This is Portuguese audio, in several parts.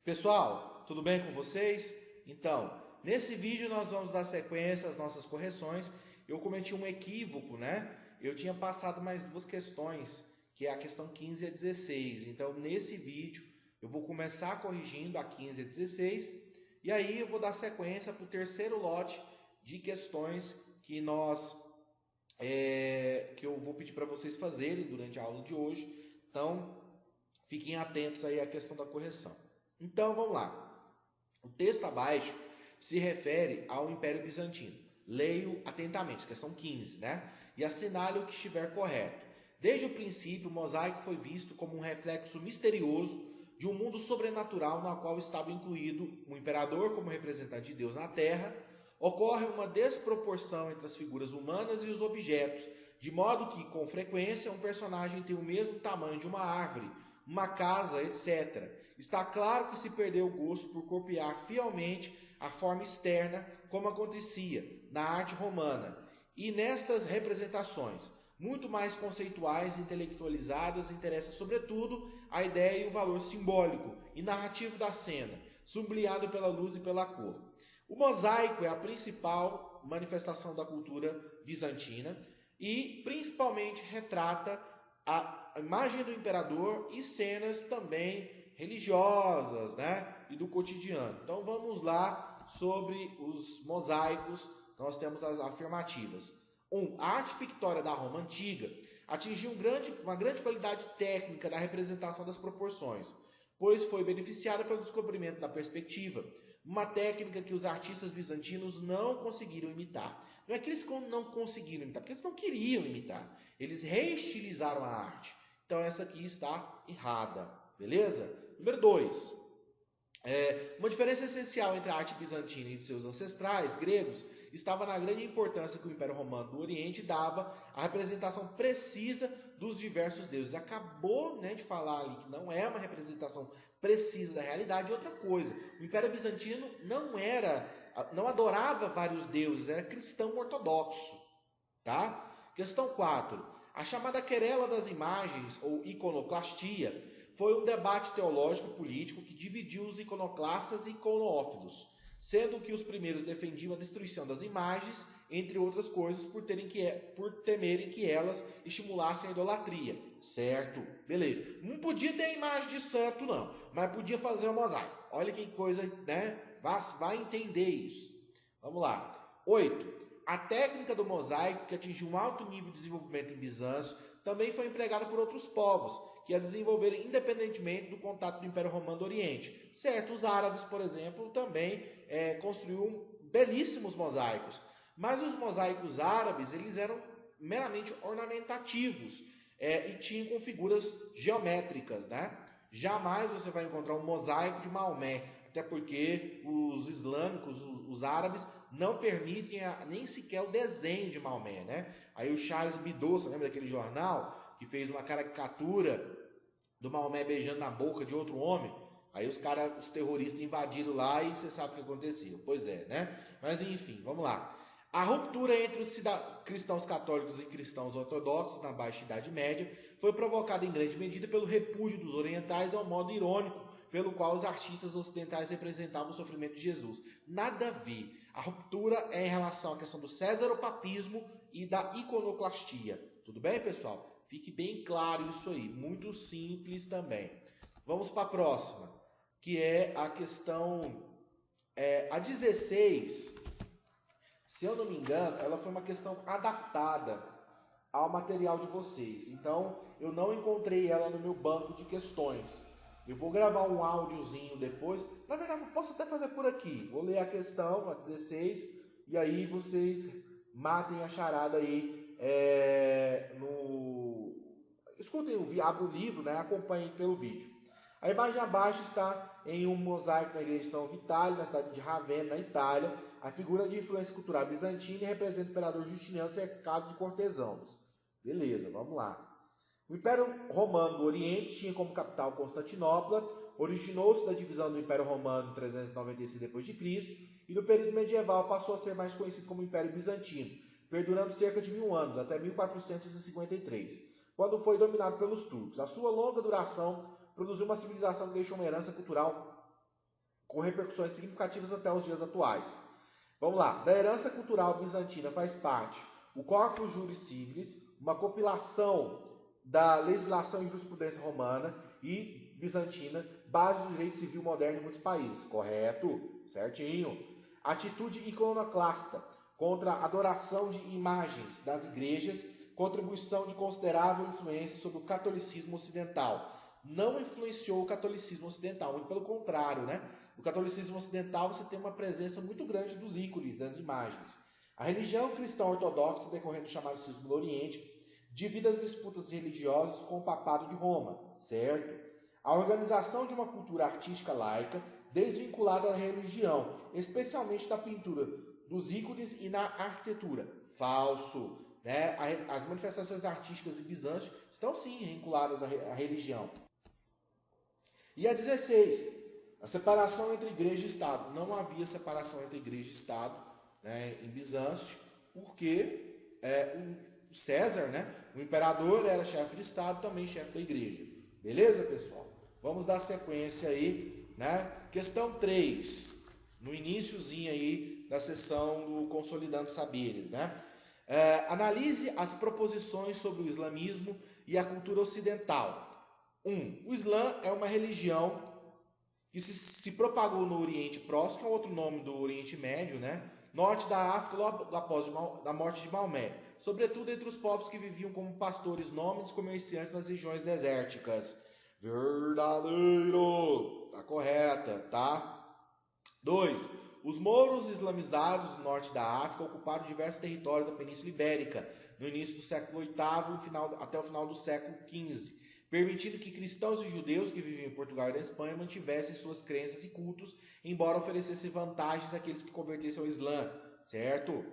Pessoal, tudo bem com vocês? Então, nesse vídeo nós vamos dar sequência às nossas correções. Eu cometi um equívoco, né? Eu tinha passado mais duas questões, que é a questão 15 e a 16. Então, nesse vídeo, eu vou começar corrigindo a 15 e a 16, e aí eu vou dar sequência para o terceiro lote de questões que eu vou pedir para vocês fazerem durante a aula de hoje. Então, fiquem atentos aí à questão da correção. Então, vamos lá. O texto abaixo se refere ao Império Bizantino. Leio atentamente, questão 15, né? E assinale o que estiver correto. Desde o princípio, o mosaico foi visto como um reflexo misterioso de um mundo sobrenatural no qual estava incluído o imperador como representante de Deus na Terra. Ocorre uma desproporção entre as figuras humanas e os objetos, de modo que, com frequência, um personagem tem o mesmo tamanho de uma árvore, uma casa, etc. Está claro que se perdeu o gosto por copiar fielmente a forma externa, como acontecia na arte romana, e nestas representações, muito mais conceituais e intelectualizadas, interessa sobretudo a ideia e o valor simbólico e narrativo da cena, sublinhado pela luz e pela cor. O mosaico é a principal manifestação da cultura bizantina e principalmente retrata a imagem do imperador e cenas também religiosas, né, e do cotidiano. Então vamos lá sobre os mosaicos. Nós temos as afirmativas. 1. A arte pictória da Roma antiga atingiu uma grande qualidade técnica da representação das proporções, pois foi beneficiada pelo descobrimento da perspectiva, uma técnica que os artistas bizantinos não conseguiram imitar. Não é que eles não conseguiram imitar, porque eles não queriam imitar. Eles reestilizaram a arte. Então essa aqui está errada, beleza? Número 2. Uma diferença essencial entre a arte bizantina e de seus ancestrais gregos estava na grande importância que o Império Romano do Oriente dava à representação precisa dos diversos deuses. Acabou, né, de falar ali que não é uma representação precisa da realidade. Outra coisa, o Império Bizantino não adorava vários deuses, era cristão ortodoxo. Tá? Questão 4. A chamada querela das imagens, ou iconoclastia, foi um debate teológico e político que dividiu os iconoclastas e iconófilos, sendo que os primeiros defendiam a destruição das imagens, entre outras coisas, por temerem que elas estimulassem a idolatria. Certo? Beleza. Não podia ter a imagem de santo, não, mas podia fazer um mosaico. Olha que coisa, né? Vai entender isso. Vamos lá. 8. A técnica do mosaico, que atingiu um alto nível de desenvolvimento em Bizâncio, também foi empregada por outros povos, que a desenvolveram independentemente do contato do Império Romano do Oriente. Certo, os árabes, por exemplo, também construíram belíssimos mosaicos. Mas os mosaicos árabes, eles eram meramente ornamentativos e tinham com figuras geométricas, né? Jamais você vai encontrar um mosaico de Maomé, até porque os islâmicos, os árabes, não permitem nem sequer o desenho de Maomé, né? Aí o Charles Hebdo, você lembra daquele jornal que fez uma caricatura do Maomé beijando na boca de outro homem? Aí os terroristas invadiram lá e você sabe o que aconteceu. Pois é, né? Mas enfim, vamos lá. A ruptura entre os cristãos católicos e cristãos ortodoxos na Baixa Idade Média foi provocada em grande medida pelo repúdio dos orientais ao modo irônico pelo qual os artistas ocidentais representavam o sofrimento de Jesus. Nada a ver. A ruptura é em relação à questão do césaropapismo e da iconoclastia. Tudo bem, pessoal? Fique bem claro isso aí. Muito simples também. Vamos para a próxima, que é a questão a 16. Se eu não me engano, ela foi uma questão adaptada ao material de vocês. Então, eu não encontrei ela no meu banco de questões. Eu vou gravar um áudiozinho depois. Na verdade, eu posso até fazer por aqui. Vou ler a questão, a 16, e aí vocês matem a charada aí Escutem, abre o livro, né? Acompanhem pelo vídeo. A imagem abaixo está em um mosaico na igreja de São Vitale, na cidade de Ravenna, na Itália. A figura de influência cultural bizantina representa o imperador Justiniano cercado de cortesãos. Beleza, vamos lá. O Império Romano do Oriente tinha como capital Constantinopla, originou-se da divisão do Império Romano em 396 d.C. e no período medieval passou a ser mais conhecido como Império Bizantino, perdurando cerca de 1000 anos, até 1453, quando foi dominado pelos turcos. A sua longa duração produziu uma civilização que deixou uma herança cultural com repercussões significativas até os dias atuais. Vamos lá. Da herança cultural bizantina faz parte o Corpus Juris Civilis, uma compilação da legislação e jurisprudência romana e bizantina, base do direito civil moderno em muitos países. Correto? Certinho. Atitude iconoclasta contra a adoração de imagens das igrejas, contribuição de considerável influência sobre o catolicismo ocidental. Não influenciou o catolicismo ocidental, muito pelo contrário, né? No catolicismo ocidental você tem uma presença muito grande dos ícones, das imagens. A religião cristã ortodoxa, decorrendo do chamado cisma do Oriente, divide as disputas religiosas com o papado de Roma, certo? A organização de uma cultura artística laica desvinculada da religião, especialmente da pintura, dos ícones e na arquitetura. Falso. Né? As manifestações artísticas de Bizâncio estão sim vinculadas à religião. E a 16, a separação entre igreja e Estado. Não havia separação entre igreja e Estado, né, em Bizâncio, porque o César, né, o imperador, era chefe de Estado, também chefe da igreja. Beleza, pessoal? Vamos dar sequência aí, né? Questão 3, no iniciozinho aí da sessão do Consolidando Saberes, né? Analise as proposições sobre o islamismo e a cultura ocidental. 1. O Islã é uma religião que se propagou no Oriente Próximo, que é outro nome do Oriente Médio, né? Norte da África, logo após a morte de Maomé, sobretudo entre os povos que viviam como pastores nômades comerciantes nas regiões desérticas. Verdadeiro! Tá correta, tá? 2. Os mouros islamizados do norte da África ocuparam diversos territórios da Península Ibérica no início do século VIII até o final do século XV, permitindo que cristãos e judeus que viviam em Portugal e na Espanha mantivessem suas crenças e cultos, embora oferecessem vantagens àqueles que convertessem ao Islã, certo?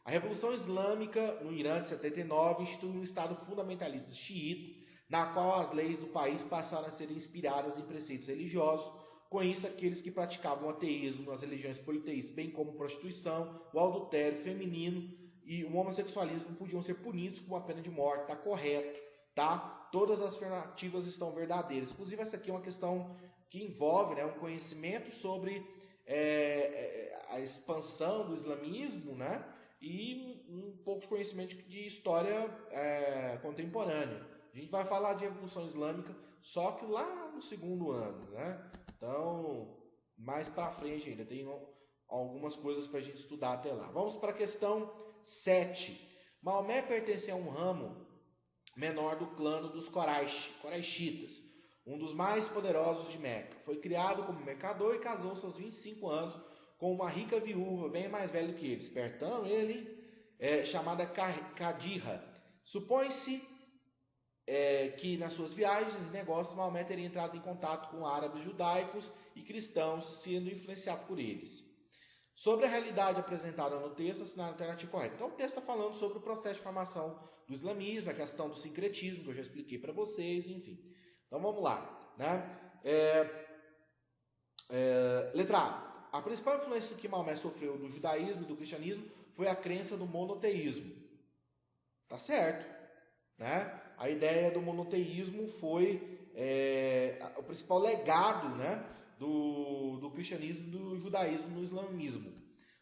A Revolução Islâmica no Irã de 79 instituiu um Estado fundamentalista xiita, na qual as leis do país passaram a ser inspiradas em preceitos religiosos. Com isso, aqueles que praticavam o ateísmo nas religiões politeístas, bem como a prostituição, o adultério feminino e o homossexualismo, podiam ser punidos com a pena de morte. Está correto, tá? Todas as afirmativas estão verdadeiras. Inclusive, essa aqui é uma questão que envolve, né, um conhecimento sobre a expansão do islamismo, né, e um pouco de conhecimento de história contemporânea. A gente vai falar de Revolução Islâmica só que lá no segundo ano, né? Então, mais para frente ainda, tem algumas coisas para a gente estudar até lá. Vamos para a questão 7. Maomé pertencia a um ramo menor do clã dos Quraishitas, um dos mais poderosos de Meca. Foi criado como mercador e casou-se aos 25 anos com uma rica viúva, bem mais velha que ele. Espertão ele, chamada Kadira. Supõe-se que nas suas viagens e negócios Maomé teria entrado em contato com árabes judaicos e cristãos, sendo influenciado por eles. Sobre a realidade apresentada no texto, assinar a alternativa correta. Então o texto está falando sobre o processo de formação do islamismo, a questão do sincretismo, que eu já expliquei para vocês, enfim. Então vamos lá, né? Letra A. A principal influência que Maomé sofreu do judaísmo e do cristianismo foi a crença no monoteísmo. Tá certo, né? A ideia do monoteísmo foi o principal legado, né, do cristianismo, do judaísmo no islamismo.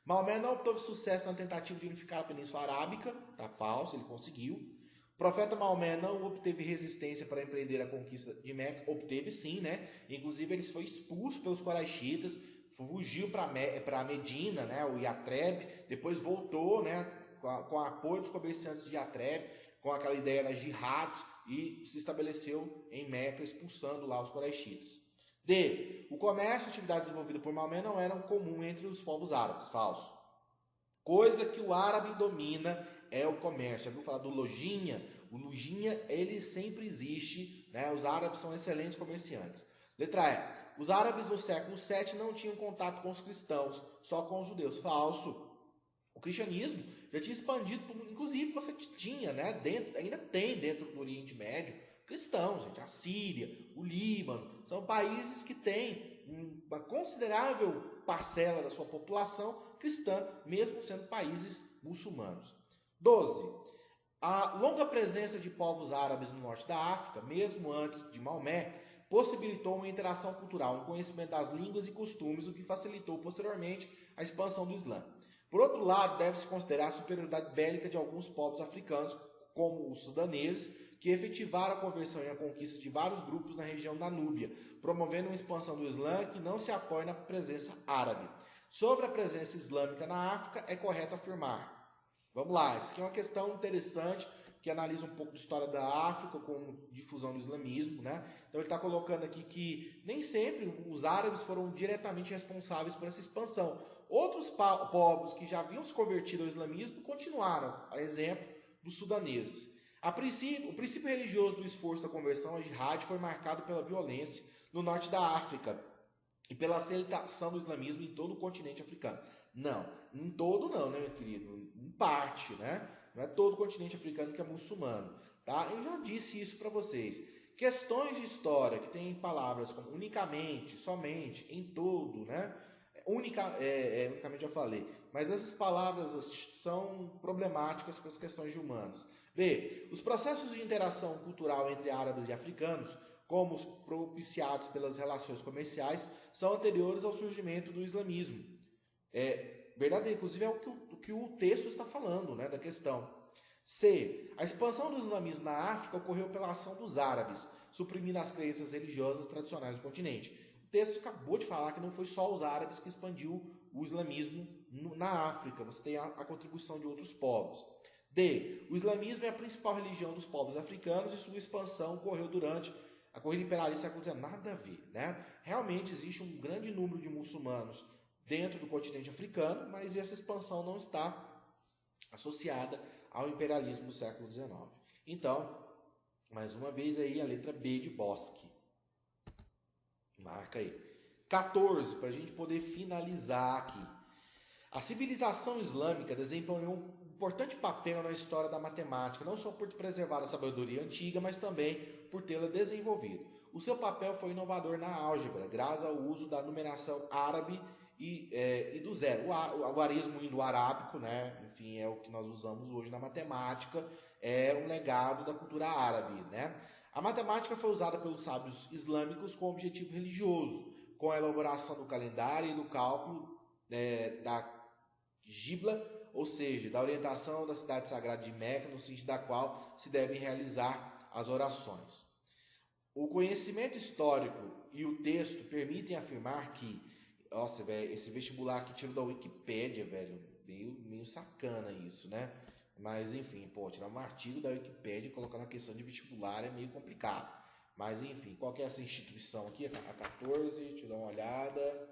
Maomé não obteve sucesso na tentativa de unificar a Península Arábica, tá falso, ele conseguiu. O profeta Maomé não obteve resistência para empreender a conquista de Meca, obteve sim, né? Inclusive ele foi expulso pelos Quraishitas, fugiu para Medina, né, o Yatreb, depois voltou, né, com apoio dos comerciantes de Yatreb, com aquela ideia das jihads, e se estabeleceu em Meca, expulsando lá os Quraishitas. D. O comércio e atividade desenvolvida por Maomé não eram comum entre os povos árabes. Falso. Coisa que o árabe domina é o comércio. Já viu falar do lojinha? O lojinha, ele sempre existe, né? Os árabes são excelentes comerciantes. Letra E. Os árabes no século VII não tinham contato com os cristãos, só com os judeus. Falso. O cristianismo já tinha expandido, inclusive você tinha, né, ainda tem dentro do Oriente Médio, cristãos, gente, a Síria, o Líbano, são países que têm uma considerável parcela da sua população cristã, mesmo sendo países muçulmanos. 12. A longa presença de povos árabes no norte da África, mesmo antes de Maomé, possibilitou uma interação cultural, um conhecimento das línguas e costumes, o que facilitou posteriormente a expansão do Islã. Por outro lado, deve-se considerar a superioridade bélica de alguns povos africanos, como os sudaneses, que efetivaram a conversão e a conquista de vários grupos na região da Núbia, promovendo uma expansão do Islã que não se apoia na presença árabe. Sobre a presença islâmica na África, é correto afirmar. Vamos lá, essa aqui é uma questão interessante, que analisa um pouco da história da África como difusão do islamismo, né? Então ele está colocando aqui que nem sempre os árabes foram diretamente responsáveis por essa expansão. Outros povos que já haviam se convertido ao islamismo continuaram, a exemplo dos sudaneses. O princípio religioso do esforço da conversão, a jihad, foi marcado pela violência no norte da África e pela aceitação do islamismo em todo o continente africano. Não, em todo não, né, meu querido? Em parte, né? Não é todo o continente africano que é muçulmano, tá? Eu já disse isso para vocês. Questões de história que tem palavras como unicamente, somente, em todo, né? Unicamente já falei. Mas essas palavras são problemáticas para as questões de humanos. B. Os processos de interação cultural entre árabes e africanos, como os propiciados pelas relações comerciais, são anteriores ao surgimento do islamismo. Verdadeiro, inclusive é o que o texto está falando, né, da questão. C. A expansão do islamismo na África ocorreu pela ação dos árabes, suprimindo as crenças religiosas tradicionais do continente. O texto acabou de falar que não foi só os árabes que expandiu o islamismo na África, você tem a contribuição de outros povos. D. O islamismo é a principal religião dos povos africanos e sua expansão ocorreu durante a corrida imperialista. Nada a ver, né? Realmente existe um grande número de muçulmanos dentro do continente africano, mas essa expansão não está associada ao imperialismo do século XIX. Então, mais uma vez aí a letra B de Bosque. Marca aí. 14, para a gente poder finalizar aqui. A civilização islâmica desempenhou um importante papel na história da matemática, não só por preservar a sabedoria antiga, mas também por tê-la desenvolvido. O seu papel foi inovador na álgebra, graças ao uso da numeração árabe e do zero. O algarismo indo-arábico, né? Enfim, é o que nós usamos hoje na matemática, é um legado da cultura árabe, né? A matemática foi usada pelos sábios islâmicos com objetivo religioso, com a elaboração do calendário e do cálculo da Gibla, ou seja, da orientação da cidade sagrada de Meca, no sentido da qual se devem realizar as orações. O conhecimento histórico e o texto permitem afirmar que, nossa, velho, esse vestibular aqui tirou da Wikipédia, velho, meio sacana isso, né? Mas enfim, tirar um artigo da Wikipédia e colocar na questão de vestibular é meio complicado. Mas enfim, qual que é essa instituição aqui? A 14, deixa eu dar uma olhada.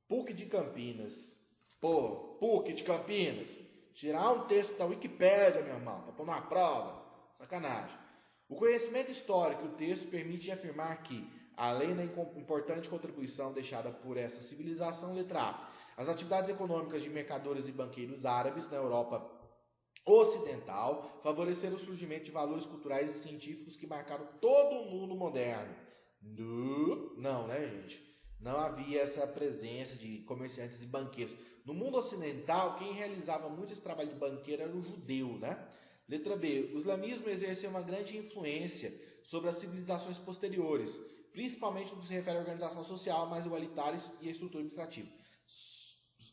PUC de Campinas. PUC de Campinas. Tirar um texto da Wikipédia, meu irmão, para pôr numa prova. Sacanagem. O conhecimento histórico e o texto permitem afirmar que, além da importante contribuição deixada por essa civilização, letra A, as atividades econômicas de mercadores e banqueiros árabes na Europa Ocidental favoreceram o surgimento de valores culturais e científicos que marcaram todo o mundo moderno. Não, né, gente? Não havia essa presença de comerciantes e banqueiros. No mundo ocidental, quem realizava muito esse trabalho de banqueiro era o judeu, né? Letra B. O islamismo exerceu uma grande influência sobre as civilizações posteriores, principalmente no que se refere à organização social mais igualitária e à estrutura administrativa.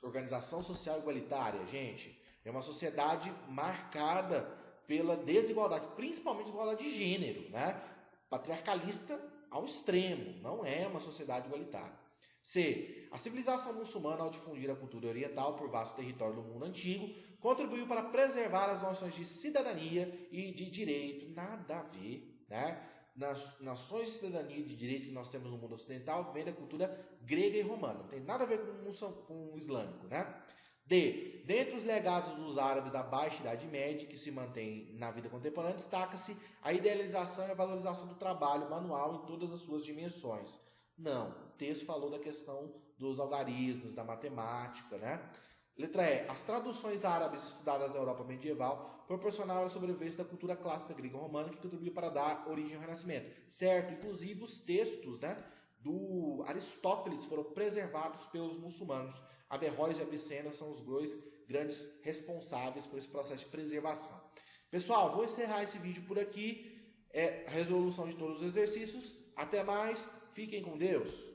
Organização social igualitária, gente, é uma sociedade marcada pela desigualdade, principalmente desigualdade de gênero, né? Patriarcalista ao extremo, não é uma sociedade igualitária. C. A civilização muçulmana, ao difundir a cultura oriental por vasto território do mundo antigo, contribuiu para preservar as noções de cidadania e de direito. Nada a ver, né? Nas noções de cidadania e de direito que nós temos no mundo ocidental vem da cultura grega e romana. Não tem nada a ver com o islâmico, né? D. Dentre os legados dos árabes da Baixa Idade Média, que se mantém na vida contemporânea, destaca-se a idealização e a valorização do trabalho manual em todas as suas dimensões. Não, o texto falou da questão dos algarismos, da matemática, né? Letra E. As traduções árabes estudadas na Europa medieval proporcionaram a sobrevivência da cultura clássica grego-romana, que contribuiu para dar origem ao Renascimento. Certo, inclusive os textos, né, do Aristóteles foram preservados pelos muçulmanos. Averroes e Avicena são os dois grandes responsáveis por esse processo de preservação. Pessoal, vou encerrar esse vídeo por aqui. é a resolução de todos os exercícios. Até mais, fiquem com Deus.